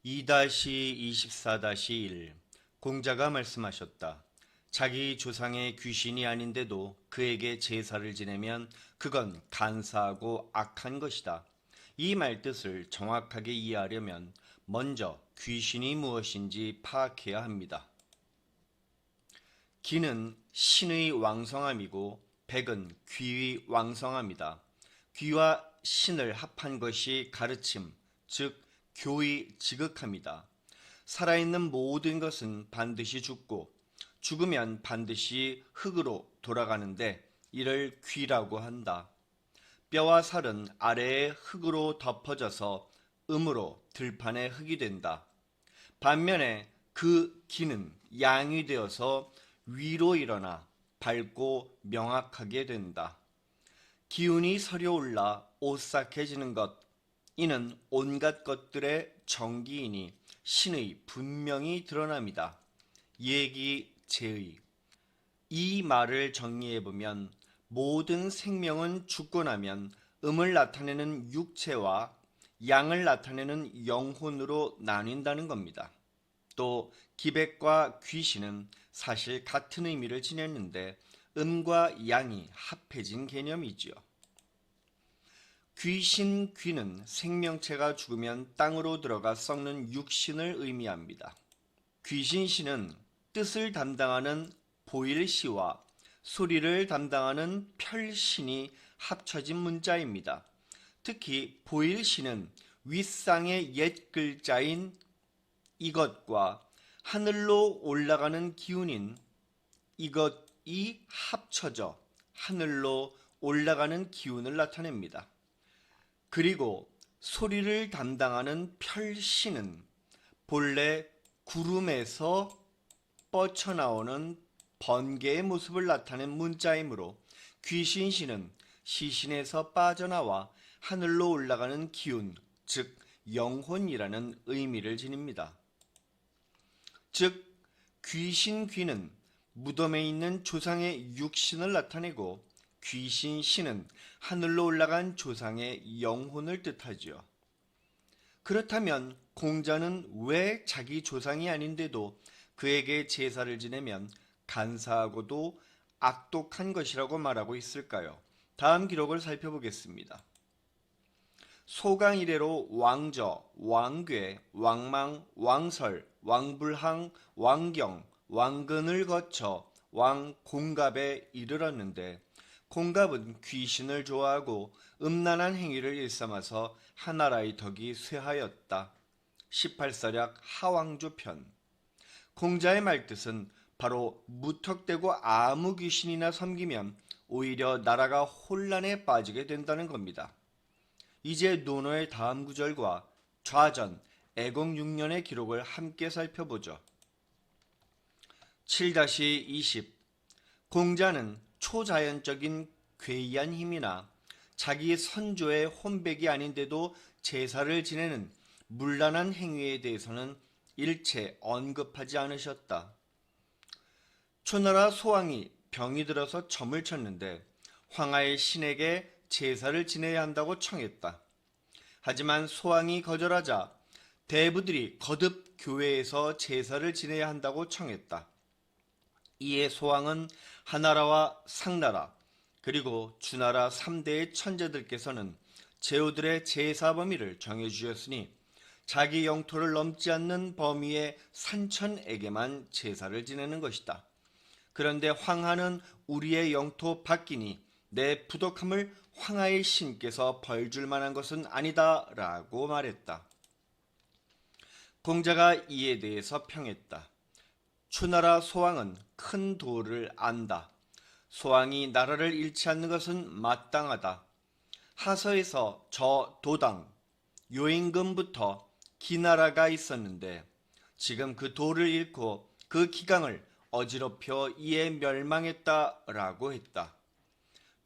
2-24-1 공자가 말씀하셨다. 자기 조상의 귀신이 아닌데도 그에게 제사를 지내면 그건 간사하고 악한 것이다. 이 말뜻을 정확하게 이해하려면 먼저 귀신이 무엇인지 파악해야 합니다. 기는 신의 왕성함이고 백은 귀의 왕성함이다. 귀와 신을 합한 것이 가르침, 즉 교의 지극함이다. 살아있는 모든 것은 반드시 죽고 죽으면 반드시 흙으로 돌아가는데 이를 귀라고 한다. 뼈와 살은 아래에 흙으로 덮어져서 음으로 들판에 흙이 된다. 반면에 그 기는 양이 되어서 위로 일어나 밝고 명확하게 된다. 기운이 서려올라 오싹해지는 것, 이는 온갖 것들의 정기이니 신의 분명히 드러납니다. 예기, 제의. 이 말을 정리해보면 모든 생명은 죽고 나면 음을 나타내는 육체와 양을 나타내는 영혼으로 나뉜다는 겁니다. 또 기백과 귀신은 사실 같은 의미를 지녔는데 음과 양이 합해진 개념이지요. 귀신, 귀는 생명체가 죽으면 땅으로 들어가 썩는 육신을 의미합니다. 귀신신은 뜻을 담당하는 보일시와 소리를 담당하는 펼신이 합쳐진 문자입니다. 특히 보일시는 윗상의 옛 글자인 이것과 하늘로 올라가는 기운인 이것이 합쳐져 하늘로 올라가는 기운을 나타냅니다. 그리고 소리를 담당하는 펼신은 본래 구름에서 뻗쳐나오는 번개의 모습을 나타낸 문자이므로 귀신신은 시신에서 빠져나와 하늘로 올라가는 기운, 즉 영혼이라는 의미를 지닙니다. 즉 귀신 귀는 무덤에 있는 조상의 육신을 나타내고 귀신 신은 하늘로 올라간 조상의 영혼을 뜻하지요. 그렇다면 공자는 왜 자기 조상이 아닌데도 그에게 제사를 지내면 간사하고도 악독한 것이라고 말하고 있을까요? 다음 기록을 살펴보겠습니다. 소강 이래로 왕저, 왕괴, 왕망, 왕설, 왕불항, 왕경, 왕근을 거쳐 왕공갑에 이르렀는데 공갑은 귀신을 좋아하고 음란한 행위를 일삼아서 하나라의 덕이 쇠하였다. 18서략 하왕조편. 공자의 말뜻은 바로 무턱대고 아무 귀신이나 섬기면 오히려 나라가 혼란에 빠지게 된다는 겁니다. 이제 논어의 다음 구절과 좌전 애공 6년의 기록을 함께 살펴보죠. 7-20 공자는 초자연적인 괴이한 힘이나 자기 선조의 혼백이 아닌데도 제사를 지내는 문란한 행위에 대해서는 일체 언급하지 않으셨다. 초나라 소왕이 병이 들어서 점을 쳤는데 황하의 신에게 제사를 지내야 한다고 청했다. 하지만 소왕이 거절하자 대부들이 거듭 교회에서 제사를 지내야 한다고 청했다. 이에 소왕은 하나라와 상나라 그리고 주나라 3대의 천재들께서는 제후들의 제사 범위를 정해주셨으니 자기 영토를 넘지 않는 범위의 산천에게만 제사를 지내는 것이다. 그런데 황하는 우리의 영토 밖이니 내 부덕함을 황하의 신께서 벌줄 만한 것은 아니다 라고 말했다. 공자가 이에 대해서 평했다. 추나라 소왕은 큰 도를 안다. 소왕이 나라를 잃지 않는 것은 마땅하다. 하서에서 저 도당, 요임금부터 기나라가 있었는데 지금 그 도를 잃고 그 기강을 어지럽혀 이에 멸망했다라고 했다.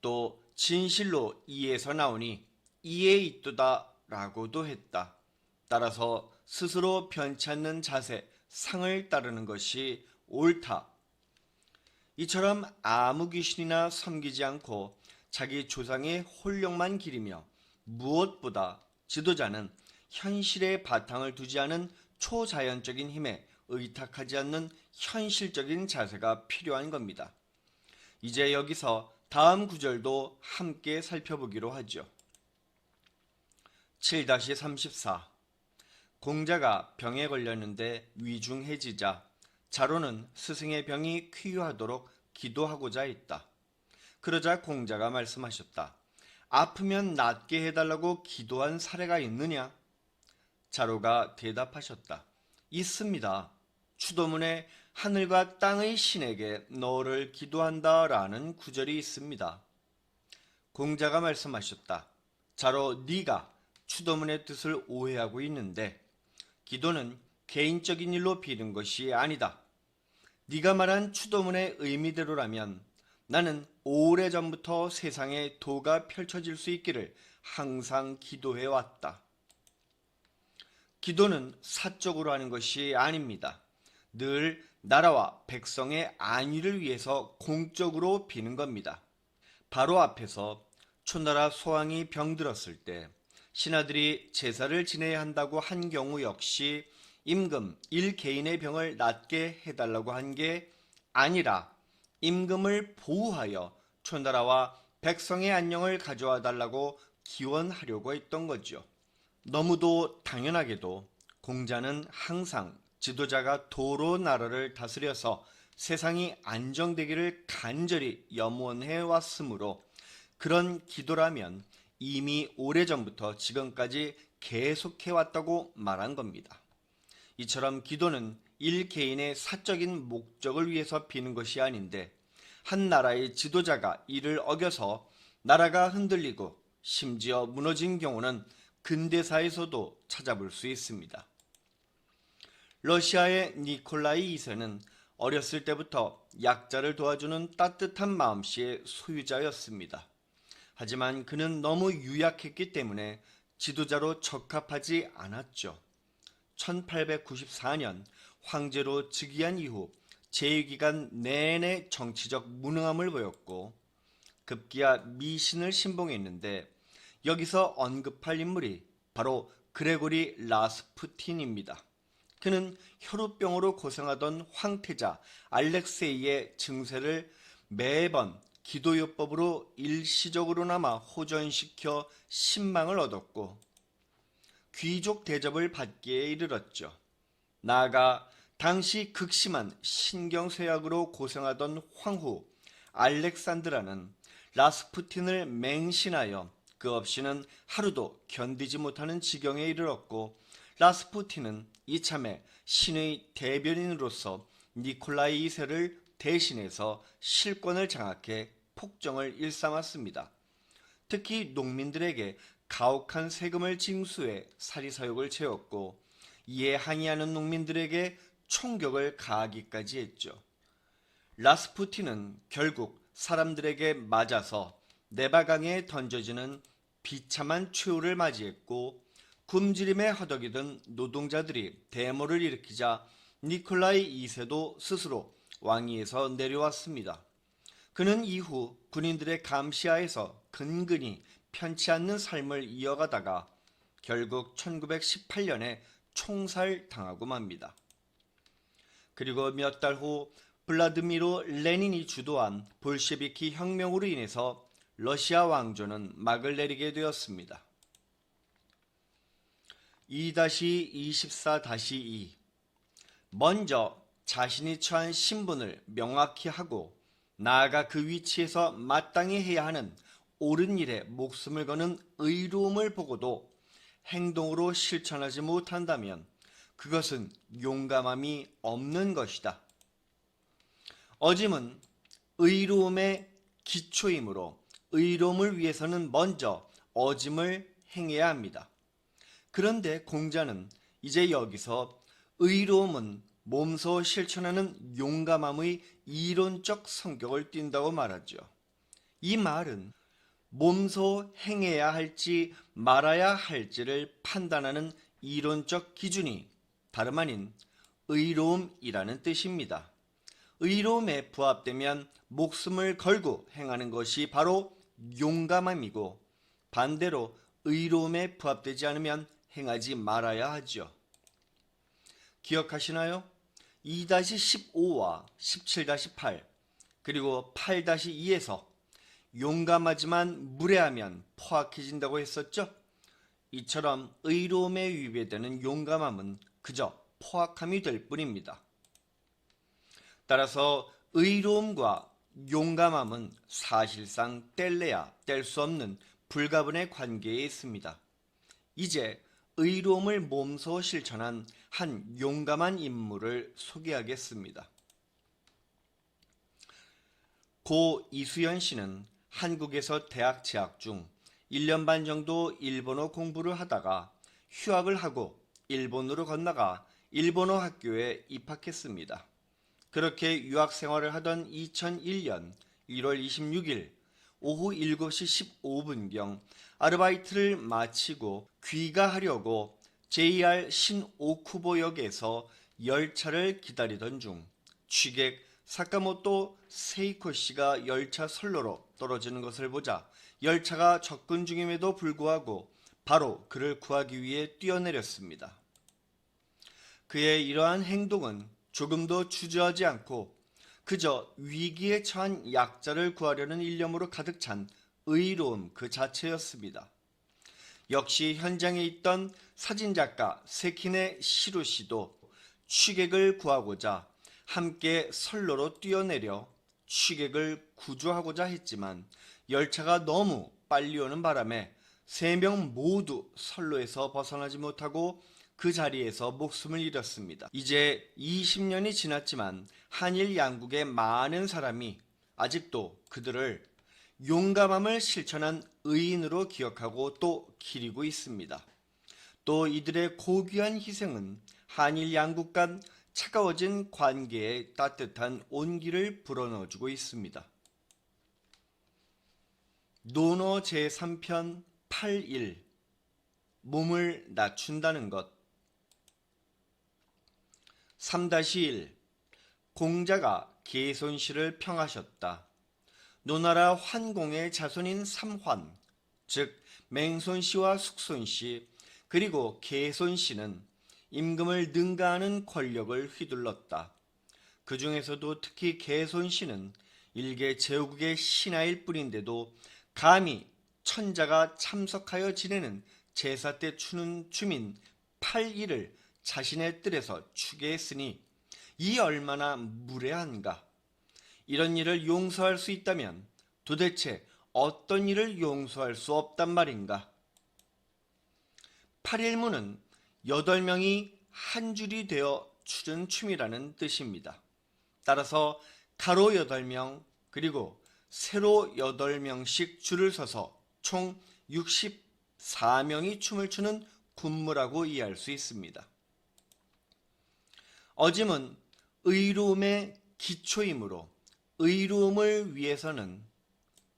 또 진실로 이에서 나오니 이에 있도다라고도 했다. 따라서 스스로 변치 않는 자세, 상을 따르는 것이 옳다. 이처럼 아무 귀신이나 섬기지 않고 자기 조상의 홀령만 기리며 무엇보다 지도자는 현실에 바탕을 두지 않은 초자연적인 힘에 의탁하지 않는 현실적인 자세가 필요한 겁니다. 이제 여기서 다음 구절도 함께 살펴보기로 하죠. 7-34 공자가 병에 걸렸는데 위중해지자 자로는 스승의 병이 쾌유하도록 기도하고자 했다. 그러자 공자가 말씀하셨다. 아프면 낫게 해달라고 기도한 사례가 있느냐? 자로가 대답하셨다. 있습니다. 추도문에 하늘과 땅의 신에게 너를 기도한다라는 구절이 있습니다. 공자가 말씀하셨다. 자로 네가 추도문의 뜻을 오해하고 있는데 기도는 개인적인 일로 비는 것이 아니다. 네가 말한 추도문의 의미대로라면 나는 오래전부터 세상에 도가 펼쳐질 수 있기를 항상 기도해왔다. 기도는 사적으로 하는 것이 아닙니다. 늘 나라와 백성의 안위를 위해서 공적으로 비는 겁니다. 바로 앞에서 초나라 소왕이 병들었을 때 신하들이 제사를 지내야 한다고 한 경우 역시 임금 1개인의 병을 낫게 해달라고 한 게 아니라 임금을 보호하여 초나라와 백성의 안녕을 가져와 달라고 기원하려고 했던 거죠. 너무도 당연하게도 공자는 항상 지도자가 도로 나라를 다스려서 세상이 안정되기를 간절히 염원해 왔으므로 그런 기도라면 이미 오래전부터 지금까지 계속해 왔다고 말한 겁니다. 이처럼 기도는 일개인의 사적인 목적을 위해서 비는 것이 아닌데 한 나라의 지도자가 이를 어겨서 나라가 흔들리고 심지어 무너진 경우는 근대사에서도 찾아볼 수 있습니다. 러시아의 니콜라이 2세는 어렸을 때부터 약자를 도와주는 따뜻한 마음씨의 소유자였습니다. 하지만 그는 너무 유약했기 때문에 지도자로 적합하지 않았죠. 1894년 황제로 즉위한 이후 재위기간 내내 정치적 무능함을 보였고 급기야 미신을 신봉했는데 여기서 언급할 인물이 바로 그레고리 라스푸틴입니다. 그는 혈우병으로 고생하던 황태자 알렉세이의 증세를 매번 기도요법으로 일시적으로나마 호전시켜 신망을 얻었고 귀족 대접을 받기에 이르렀죠. 나아가 당시 극심한 신경쇠약으로 고생하던 황후 알렉산드라는 라스푸틴을 맹신하여 그 없이는 하루도 견디지 못하는 지경에 이르렀고 라스푸틴은 이참에 신의 대변인으로서 니콜라이 2세를 대신해서 실권을 장악해 폭정을 일삼았습니다. 특히 농민들에게 가혹한 세금을 징수해 사리사욕을 채웠고 이에 항의하는 농민들에게 총격을 가하기까지 했죠. 라스푸틴은 결국 사람들에게 맞아서 네바강에 던져지는 비참한 최후를 맞이했고 굶주림에 허덕이던 노동자들이 대모를 일으키자 니콜라이 2세도 스스로 왕위에서 내려왔습니다. 그는 이후 군인들의 감시하에서 근근히 편치 않는 삶을 이어가다가 결국 1918년에 총살당하고 맙니다. 그리고 몇 달 후 블라드미르 레닌이 주도한 볼셰비키 혁명으로 인해서 러시아 왕조는 막을 내리게 되었습니다. 2-24-2 먼저 자신이 처한 신분을 명확히 하고 나아가 그 위치에서 마땅히 해야 하는 옳은 일에 목숨을 거는 의로움을 보고도 행동으로 실천하지 못한다면 그것은 용감함이 없는 것이다. 어짐은 의로움의 기초이므로 의로움을 위해서는 먼저 어짐을 행해야 합니다. 그런데 공자는 이제 여기서 의로움은 몸소 실천하는 용감함의 이론적 성격을 띈다고 말하죠. 이 말은 몸소 행해야 할지 말아야 할지를 판단하는 이론적 기준이 다름 아닌 의로움이라는 뜻입니다. 의로움에 부합되면 목숨을 걸고 행하는 것이 바로 용감함이고 반대로 의로움에 부합되지 않으면 행하지 말아야 하죠. 기억하시나요? 2-15와 17-8 그리고 8-2에서 용감하지만 무례하면 포악해진다고 했었죠? 이처럼 의로움에 위배되는 용감함은 그저 포악함이 될 뿐입니다. 따라서 의로움과 용감함은 사실상 뗄래야 뗄 수 없는 불가분의 관계에 있습니다. 이제 의로움을 몸소 실천한 한 용감한 인물을 소개하겠습니다. 고 이수연 씨는 한국에서 대학 재학 중 1년 반 정도 일본어 공부를 하다가 휴학을 하고 일본으로 건너가 일본어 학교에 입학했습니다. 그렇게 유학 생활을 하던 2001년 1월 26일 오후 7시 15분경 아르바이트를 마치고 귀가하려고 JR 신오쿠보역에서 열차를 기다리던 중 취객 사카모토 세이코 씨가 열차 선로로 떨어지는 것을 보자 열차가 접근 중임에도 불구하고 바로 그를 구하기 위해 뛰어내렸습니다. 그의 이러한 행동은 조금도 주저하지 않고 그저 위기에 처한 약자를 구하려는 일념으로 가득 찬 의로움 그 자체였습니다. 역시 현장에 있던 사진작가 세키네 시로 씨도 취객을 구하고자 함께 선로로 뛰어내려 취객을 구조하고자 했지만 열차가 너무 빨리 오는 바람에 3명 모두 선로에서 벗어나지 못하고 그 자리에서 목숨을 잃었습니다. 이제 20년이 지났지만 한일 양국의 많은 사람이 아직도 그들을 용감함을 실천한 의인으로 기억하고 또 기리고 있습니다. 또 이들의 고귀한 희생은 한일 양국 간 차가워진 관계에 따뜻한 온기를 불어넣어주고 있습니다. 논어 제3편 8.1 몸을 낮춘다는 것 3-1 공자가 개손씨를 평하셨다. 노나라 환공의 자손인 삼환, 즉 맹손씨와 숙손씨 그리고 개손씨는 임금을 능가하는 권력을 휘둘렀다. 그 중에서도 특히 개손씨는 일개 제후국의 신하일 뿐인데도 감히 천자가 참석하여 지내는 제사 때 추는 춤인 8일을 자신의 뜰에서 추게 했으니 이 얼마나 무례한가. 이런 일을 용서할 수 있다면 도대체 어떤 일을 용서할 수 없단 말인가. 8일무는 8명이 한 줄이 되어 추는 춤이라는 뜻입니다. 따라서 가로 8명 그리고 세로 8명씩 줄을 서서 총 64명이 춤을 추는 군무라고 이해할 수 있습니다. 어짐은 의로움의 기초이므로 의로움을 위해서는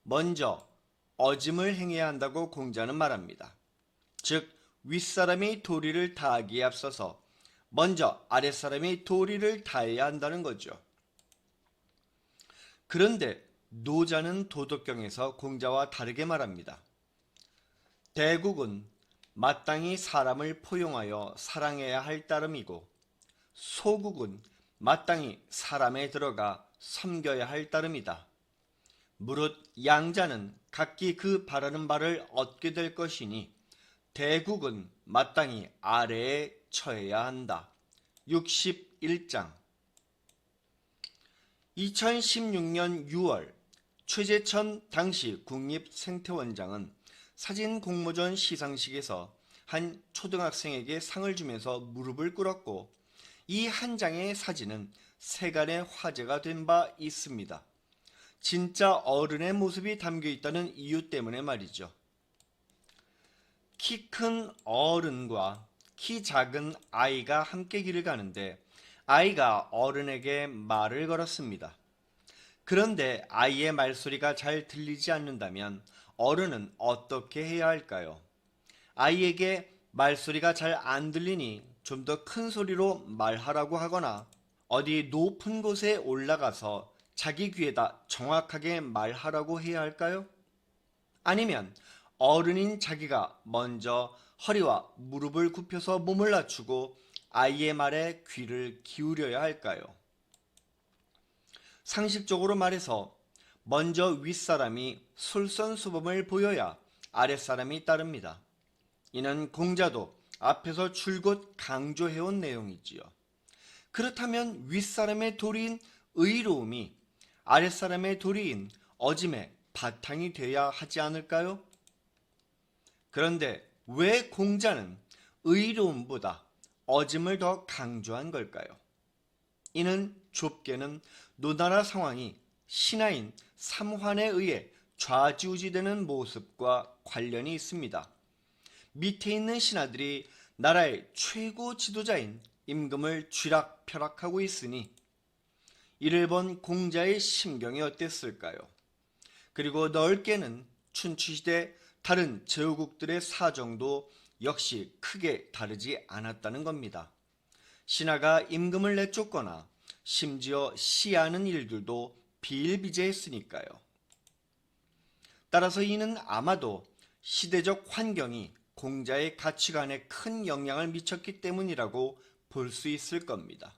먼저 어짐을 행해야 한다고 공자는 말합니다. 즉 윗사람이 도리를 다하기에 앞서서 먼저 아랫사람이 도리를 다해야 한다는 거죠. 그런데 노자는 도덕경에서 공자와 다르게 말합니다. 대국은 마땅히 사람을 포용하여 사랑해야 할 따름이고 소국은 마땅히 사람에 들어가 섬겨야 할 따름이다. 무릇 양자는 각기 그 바라는 바를 얻게 될 것이니 대국은 마땅히 아래에 처해야 한다. 61장 2016년 6월 최재천 당시 국립생태원장은 사진 공모전 시상식에서 한 초등학생에게 상을 주면서 무릎을 꿇었고 이 한 장의 사진은 세간의 화제가 된 바 있습니다. 진짜 어른의 모습이 담겨 있다는 이유 때문에 말이죠. 키 큰 어른과 키 작은 아이가 함께 길을 가는데 아이가 어른에게 말을 걸었습니다. 그런데 아이의 말소리가 잘 들리지 않는다면 어른은 어떻게 해야 할까요? 아이에게 말소리가 잘 안 들리니 좀 더 큰 소리로 말하라고 하거나 어디 높은 곳에 올라가서 자기 귀에다 정확하게 말하라고 해야 할까요? 아니면 어른인 자기가 먼저 허리와 무릎을 굽혀서 몸을 낮추고 아이의 말에 귀를 기울여야 할까요? 상식적으로 말해서 먼저 윗사람이 솔선수범을 보여야 아랫사람이 따릅니다. 이는 공자도 앞에서 줄곧 강조해온 내용이지요. 그렇다면 윗사람의 도리인 의로움이 아랫사람의 도리인 어짐의 바탕이 돼야 하지 않을까요? 그런데 왜 공자는 의로움보다 어짐을 더 강조한 걸까요? 이는 좁게는 노나라 상황이 신하인 삼환에 의해 좌지우지되는 모습과 관련이 있습니다. 밑에 있는 신하들이 나라의 최고 지도자인 임금을 쥐락펴락하고 있으니 이를 본 공자의 심경이 어땠을까요? 그리고 넓게는 춘추시대 다른 제후국들의 사정도 역시 크게 다르지 않았다는 겁니다. 신하가 임금을 내쫓거나 심지어 시하는 일들도 비일비재했으니까요. 따라서 이는 아마도 시대적 환경이 공자의 가치관에 큰 영향을 미쳤기 때문이라고 볼 수 있을 겁니다.